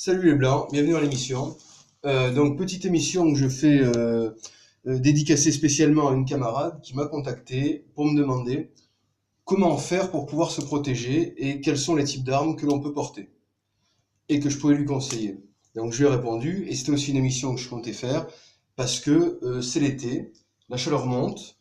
Salut les Blancs, bienvenue dans l'émission. Donc petite émission que je fais dédicacée spécialement à une camarade qui m'a contacté pour me demander comment faire pour pouvoir se protéger et quels sont les types d'armes que l'on peut porter et que je pouvais lui conseiller. Donc je lui ai répondu et c'était aussi une émission que je comptais faire parce que c'est l'été, la chaleur monte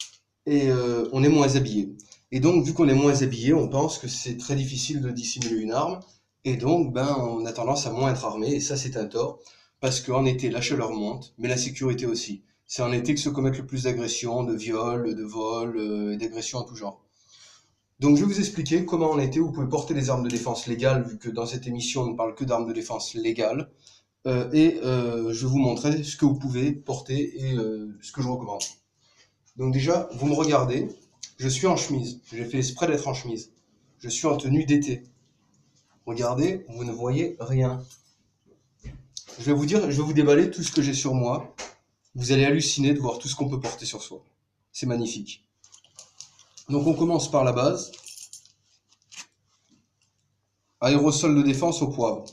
et on est moins habillé. Et donc vu qu'on est moins habillé, on pense que c'est très difficile de dissimuler une arme et donc on a tendance à moins être armé et ça c'est un tort parce qu'en été la chaleur monte mais la sécurité aussi. C'est en été que se commettent le plus d'agressions, de viols, de vols et d'agressions en tout genre. Donc je vais vous expliquer comment en été vous pouvez porter des armes de défense légales, vu que dans cette émission on ne parle que d'armes de défense légales, je vais vous montrer ce que vous pouvez porter et ce que je recommande. Donc déjà, vous me regardez, je suis en chemise, j'ai fait exprès d'être en chemise, je suis en tenue d'été. Regardez, vous ne voyez rien. Je vais vous déballer tout ce que j'ai sur moi. Vous allez halluciner de voir tout ce qu'on peut porter sur soi. C'est magnifique. Donc on commence par la base. Aérosol de défense au poivre.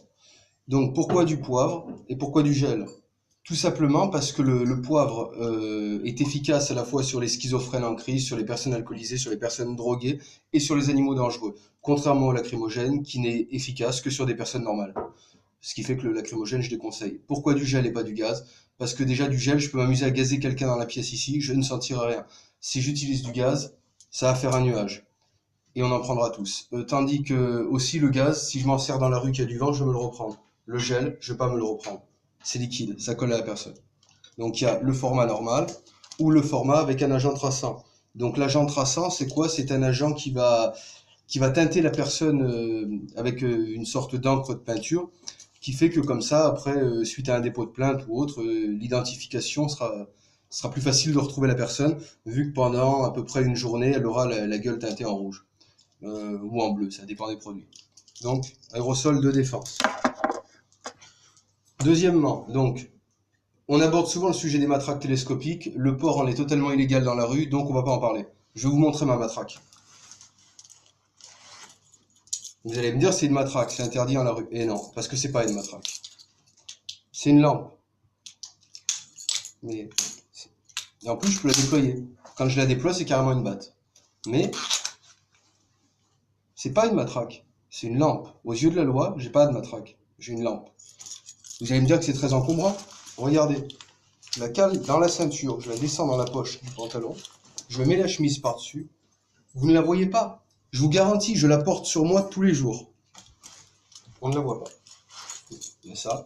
Donc pourquoi du poivre et pourquoi du gel? Tout simplement parce que le poivre est efficace à la fois sur les schizophrènes en crise, sur les personnes alcoolisées, sur les personnes droguées et sur les animaux dangereux, contrairement au lacrymogène qui n'est efficace que sur des personnes normales. Ce qui fait que le lacrymogène, je déconseille. Pourquoi du gel et pas du gaz? Parce que déjà du gel, je peux m'amuser à gazer quelqu'un dans la pièce ici, je ne sentirai rien. Si j'utilise du gaz, ça va faire un nuage. Et on en prendra tous. Tandis que aussi le gaz, si je m'en sers dans la rue qu'il y a du vent, je vais me le reprendre. Le gel, je vais pas me le reprendre. C'est liquide, ça colle à la personne. Donc il y a le format normal ou le format avec un agent traçant. Donc l'agent traçant, c'est quoi? C'est un agent qui va teinter la personne avec une sorte d'encre de peinture, qui fait que comme ça, après, suite à un dépôt de plainte ou autre, l'identification sera plus facile de retrouver la personne, vu que pendant à peu près une journée, elle aura la gueule teintée en rouge ou en bleu, ça dépend des produits. Donc, aérosol de défense. Deuxièmement, donc, on aborde souvent le sujet des matraques télescopiques. Le port en est totalement illégal dans la rue, donc on va pas en parler. Je vais vous montrer ma matraque. Vous allez me dire c'est une matraque, c'est interdit dans la rue. Et non, parce que c'est pas une matraque. C'est une lampe. Mais et en plus je peux la déployer. Quand je la déploie, c'est carrément une batte. Mais c'est pas une matraque, c'est une lampe. Aux yeux de la loi, j'ai pas de matraque, j'ai une lampe. Vous allez me dire que c'est très encombrant. Regardez, je la cale dans la ceinture, je la descends dans la poche du pantalon, je mets la chemise par-dessus. Vous ne la voyez pas. Je vous garantis, je la porte sur moi tous les jours. On ne la voit pas. Il y a ça.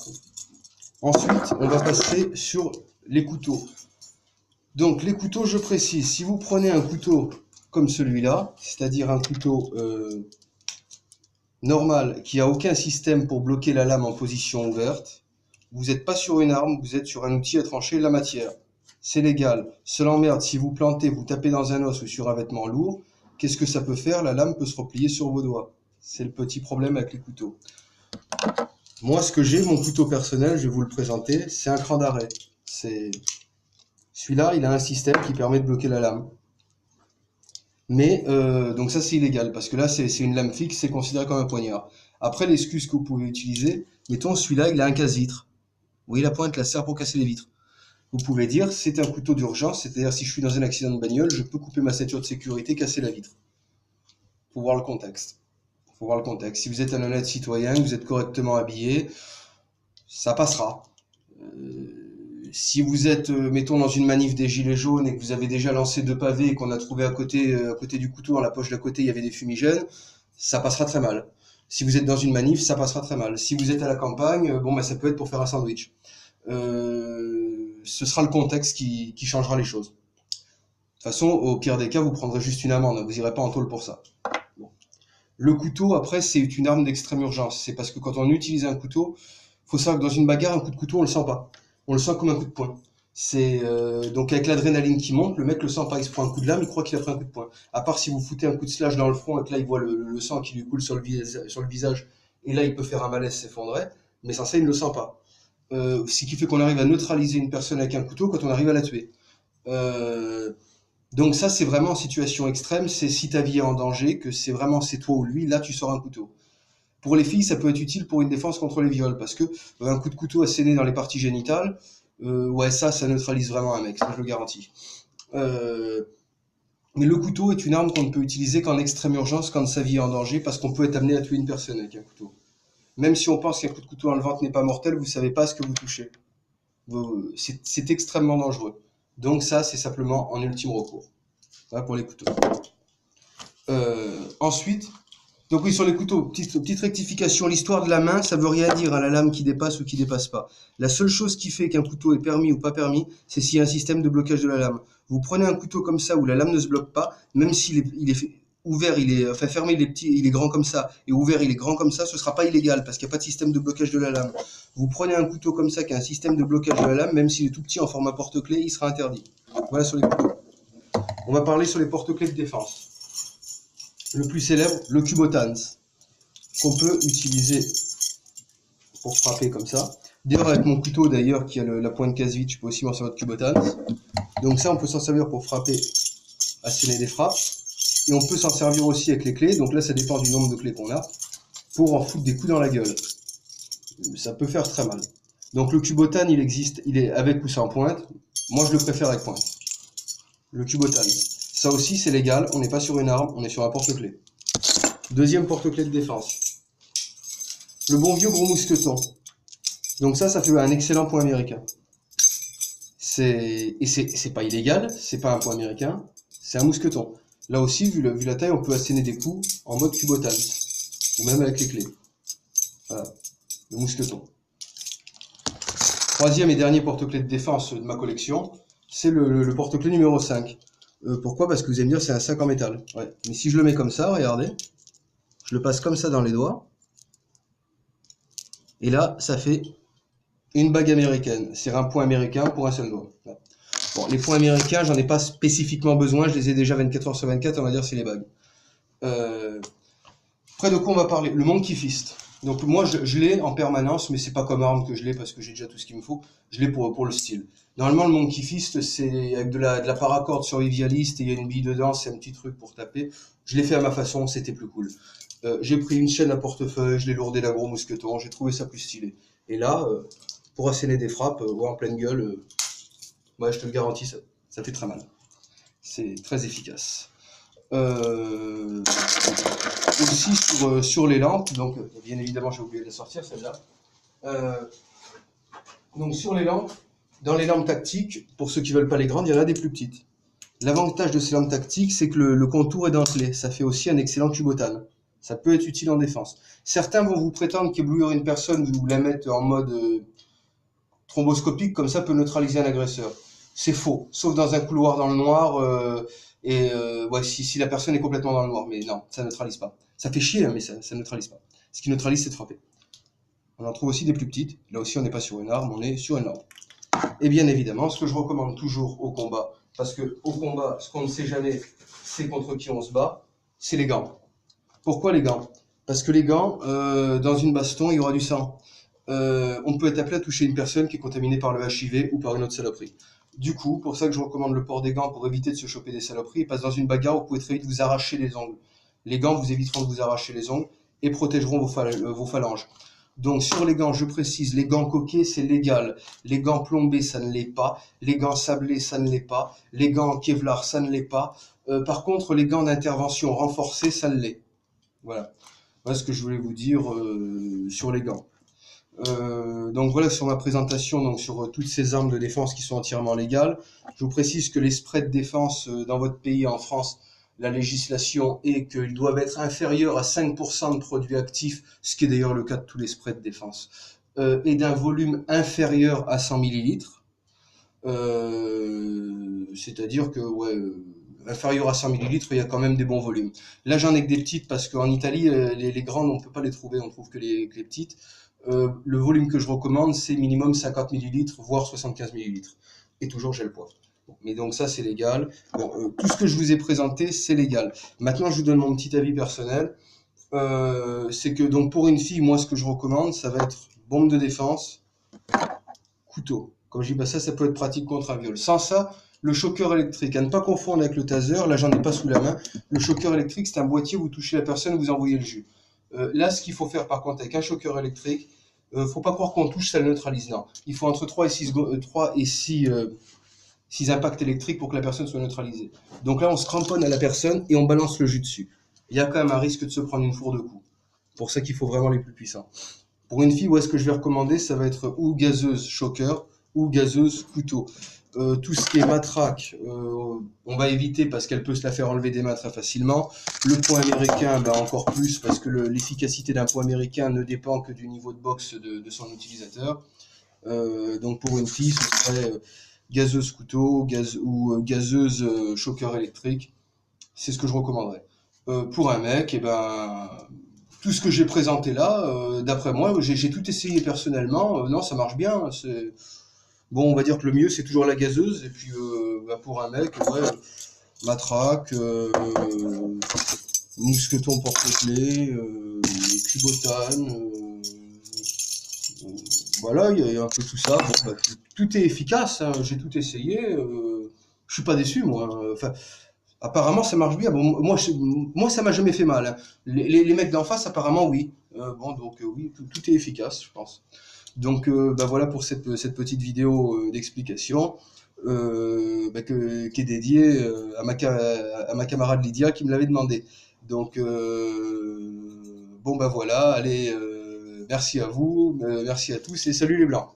Ensuite, on va passer sur les couteaux. Donc les couteaux, je précise, si vous prenez un couteau comme celui-là, c'est-à-dire un couteau normal qui n'a aucun système pour bloquer la lame en position ouverte, vous n'êtes pas sur une arme, vous êtes sur un outil à trancher la matière. C'est légal. Seul emmerde, si vous plantez, vous tapez dans un os ou sur un vêtement lourd, qu'est-ce que ça peut faire? La lame peut se replier sur vos doigts. C'est le petit problème avec les couteaux. Moi, ce que j'ai, mon couteau personnel, je vais vous le présenter, c'est un cran d'arrêt. Celui-là, il a un système qui permet de bloquer la lame. Mais, donc ça, c'est illégal, parce que là, c'est une lame fixe, c'est considéré comme un poignard. Après, l'excuse que vous pouvez utiliser, mettons, celui-là, il a un casse-vitre. Vous voyez la pointe, la sert pour casser les vitres. Vous pouvez dire, c'est un couteau d'urgence, c'est-à-dire si je suis dans un accident de bagnole, je peux couper ma ceinture de sécurité, casser la vitre. Faut voir le contexte. Faut voir le contexte. Si vous êtes un honnête citoyen, que vous êtes correctement habillé, ça passera. Si vous êtes, mettons, dans une manif des gilets jaunes et que vous avez déjà lancé 2 pavés et qu'on a trouvé à côté du couteau, dans la poche d'à côté, il y avait des fumigènes, ça passera très mal. Si vous êtes dans une manif, ça passera très mal. Si vous êtes à la campagne, ça peut être pour faire un sandwich. Ce sera le contexte qui changera les choses. De toute façon, au pire des cas, vous prendrez juste une amende, vous irez pas en tôle pour ça. Bon. Le couteau, après, c'est une arme d'extrême urgence. C'est parce que quand on utilise un couteau, faut savoir que dans une bagarre, un coup de couteau, on le sent pas. On le sent comme un coup de poing. Donc avec l'adrénaline qui monte, le mec le sent pas, il se prend un coup de lame, il croit qu'il a pris un coup de poing. À part si vous foutez un coup de slash dans le front et que là il voit le sang qui lui coule sur le visage, et là il peut faire un malaise, s'effondrer, mais sans ça il ne le sent pas. Ce qui fait qu'on arrive à neutraliser une personne avec un couteau quand on arrive à la tuer. Donc ça c'est vraiment en situation extrême, c'est si ta vie est en danger, que c'est toi ou lui, là tu sors un couteau. Pour les filles, ça peut être utile pour une défense contre les viols, parce que un coup de couteau asséné dans les parties génitales, ouais, ça neutralise vraiment un mec, ça je le garantis. Mais le couteau est une arme qu'on ne peut utiliser qu'en extrême urgence, quand sa vie est en danger, parce qu'on peut être amené à tuer une personne avec un couteau. Même si on pense qu'un coup de couteau dans le ventre n'est pas mortel, vous savez pas ce que vous touchez. C'est extrêmement dangereux. Donc ça, c'est simplement en ultime recours. Voilà pour les couteaux. Ensuite, donc oui, sur les couteaux, petite rectification, l'histoire de la main, ça veut rien dire, la lame qui dépasse ou qui dépasse pas. La seule chose qui fait qu'un couteau est permis ou pas permis, c'est s'il y a un système de blocage de la lame. Vous prenez un couteau comme ça où la lame ne se bloque pas, même s'il est ouvert, enfin fermé, il est grand comme ça, et ouvert, il est grand comme ça, ce sera pas illégal, parce qu'il n'y a pas de système de blocage de la lame. Vous prenez un couteau comme ça qui a un système de blocage de la lame, même s'il est tout petit en format porte-clés, il sera interdit. Voilà sur les couteaux. On va parler sur les porte-clés de défense. Le plus célèbre, le Kubotan, qu'on peut utiliser pour frapper comme ça. D'ailleurs, avec mon couteau d'ailleurs qui a la pointe casse vide, je peux aussi m'en servir de Kubotan. Donc ça, on peut s'en servir pour frapper, asséner des frappes. Et on peut s'en servir aussi avec les clés. Donc là, ça dépend du nombre de clés qu'on a, pour en foutre des coups dans la gueule. Ça peut faire très mal. Donc le Kubotan, il existe, il est avec ou sans pointe. Moi, je le préfère avec pointe. Le Kubotan. Ça aussi, c'est légal, on n'est pas sur une arme, on est sur un porte-clés. Deuxième porte-clés de défense. Le bon vieux gros mousqueton. Donc ça fait un excellent point américain. C'est pas illégal, c'est pas un point américain, c'est un mousqueton. Là aussi, vu la taille, on peut asséner des coups en mode Kubotan. Ou même avec les clés. Voilà, le mousqueton. Troisième et dernier porte-clés de défense de ma collection, c'est le porte-clés numéro 5. Pourquoi? Parce que vous allez me dire c'est un sac en métal. Ouais. Mais si je le mets comme ça, regardez, je le passe comme ça dans les doigts. Et là, ça fait une bague américaine. C'est un point américain pour un seul doigt. Ouais. Bon, les points américains, j'en ai pas spécifiquement besoin. Je les ai déjà 24 heures sur 24, on va dire c'est les bagues. Après de quoi on va parler? Le Monkey Fist. Donc moi, je l'ai en permanence, mais c'est pas comme arme que je l'ai parce que j'ai déjà tout ce qu'il me faut. Je l'ai pour le style. Normalement, le Monkey Fist, c'est avec de la paracorde survivaliste et il y a une bille dedans, c'est un petit truc pour taper. Je l'ai fait à ma façon, c'était plus cool. J'ai pris une chaîne à portefeuille, je l'ai lourdé d'un gros mousqueton, j'ai trouvé ça plus stylé. Et là, pour asséner des frappes, en pleine gueule, ouais, je te le garantis, ça fait très mal. C'est très efficace. Aussi sur les lampes, donc bien évidemment j'ai oublié de la sortir celle-là. Donc sur les lampes, dans les lampes tactiques, pour ceux qui veulent pas les grandes, il y en a des plus petites. L'avantage de ces lampes tactiques, c'est que le contour est dentelé. Ça fait aussi un excellent Kubotan. Ça peut être utile en défense. Certains vont vous prétendre qu'éblouir une personne, vous la mettre en mode thromboscopique, comme ça peut neutraliser un agresseur. C'est faux, sauf dans un couloir dans le noir, ouais, si la personne est complètement dans le noir. Mais non, ça neutralise pas. Ça fait chier, hein, mais ça neutralise pas. Ce qui neutralise, c'est de frapper. On en trouve aussi des plus petites. Là aussi, on n'est pas sur une arme, on est sur une lampe. Et bien évidemment, ce que je recommande toujours au combat, parce que au combat, ce qu'on ne sait jamais, c'est contre qui on se bat, c'est les gants. Pourquoi les gants? Parce que les gants, dans une baston, il y aura du sang. On peut être appelé à toucher une personne qui est contaminée par le HIV ou par une autre saloperie. Du coup, pour ça que je recommande le port des gants pour éviter de se choper des saloperies, parce que dans une bagarre, vous pouvez très vite vous arracher les ongles. Les gants vous éviteront de vous arracher les ongles et protégeront vos phalanges. Donc sur les gants, je précise, les gants coquets, c'est légal. Les gants plombés, ça ne l'est pas. Les gants sablés, ça ne l'est pas. Les gants en Kevlar, ça ne l'est pas. Par contre, les gants d'intervention renforcés, ça l'est. Voilà. Voilà ce que je voulais vous dire sur les gants. Donc voilà sur ma présentation, donc sur toutes ces armes de défense qui sont entièrement légales. Je vous précise que les sprays de défense dans votre pays, en France, la législation est qu'ils doivent être inférieurs à 5% de produits actifs, ce qui est d'ailleurs le cas de tous les sprays de défense, et d'un volume inférieur à 100 millilitres. C'est-à-dire que, ouais, inférieur à 100 millilitres, il y a quand même des bons volumes. Là, j'en ai que des petites parce qu'en Italie, les grandes, on ne peut pas les trouver, on trouve que les petites. Le volume que je recommande, c'est minimum 50 millilitres, voire 75 millilitres. Et toujours, j'ai le poids. Mais donc ça, c'est légal. Bon, tout ce que je vous ai présenté, c'est légal. Maintenant, je vous donne mon petit avis personnel. C'est que donc pour une fille, moi, ce que je recommande, ça va être bombe de défense, couteau. Comme je dis, bah, ça peut être pratique contre un viol. Sans ça, le choqueur électrique, à ne pas confondre avec le taser, là, j'en ai pas sous la main. Le choqueur électrique, c'est un boîtier où vous touchez la personne, vous envoyez le jus. Là, ce qu'il faut faire par contre avec un choqueur électrique, faut pas croire qu'on touche, ça le neutralise. Non, il faut entre 3 et 6, 3 et 6 impacts électriques pour que la personne soit neutralisée. Donc là, on se cramponne à la personne et on balance le jus dessus. Il y a quand même un risque de se prendre une fourre de coups. Pour ça qu'il faut vraiment les plus puissants. Pour une fille, où est-ce que je vais recommander? Ça va être ou gazeuse choqueur ou gazeuse couteau. Tout ce qui est matraque, on va éviter parce qu'elle peut se la faire enlever des mains très facilement. Le poing américain, ben encore plus parce que l'efficacité d'un poing américain ne dépend que du niveau de boxe de son utilisateur. Donc pour une fille, ce serait gazeuse couteau ou gazeuse choqueur électrique. C'est ce que je recommanderais. Pour un mec, tout ce que j'ai présenté là, d'après moi, j'ai tout essayé personnellement. Non, ça marche bien. Bon, on va dire que le mieux, c'est toujours la gazeuse. Et puis, pour un mec, ouais, matraque, mousqueton porte-clés, cubotane. Voilà, il y a un peu tout ça. Bon, tout est efficace, hein, j'ai tout essayé. Je suis pas déçu, moi. Enfin, apparemment, ça marche bien. Bon, moi, ça m'a jamais fait mal, hein. Les mecs d'en face, apparemment, oui. Bon, donc oui, tout est efficace, je pense. Donc, voilà pour cette petite vidéo d'explication qui est dédiée à ma camarade Lydia qui me l'avait demandé. Donc, bon, voilà, allez, merci à vous, merci à tous et salut les Blancs.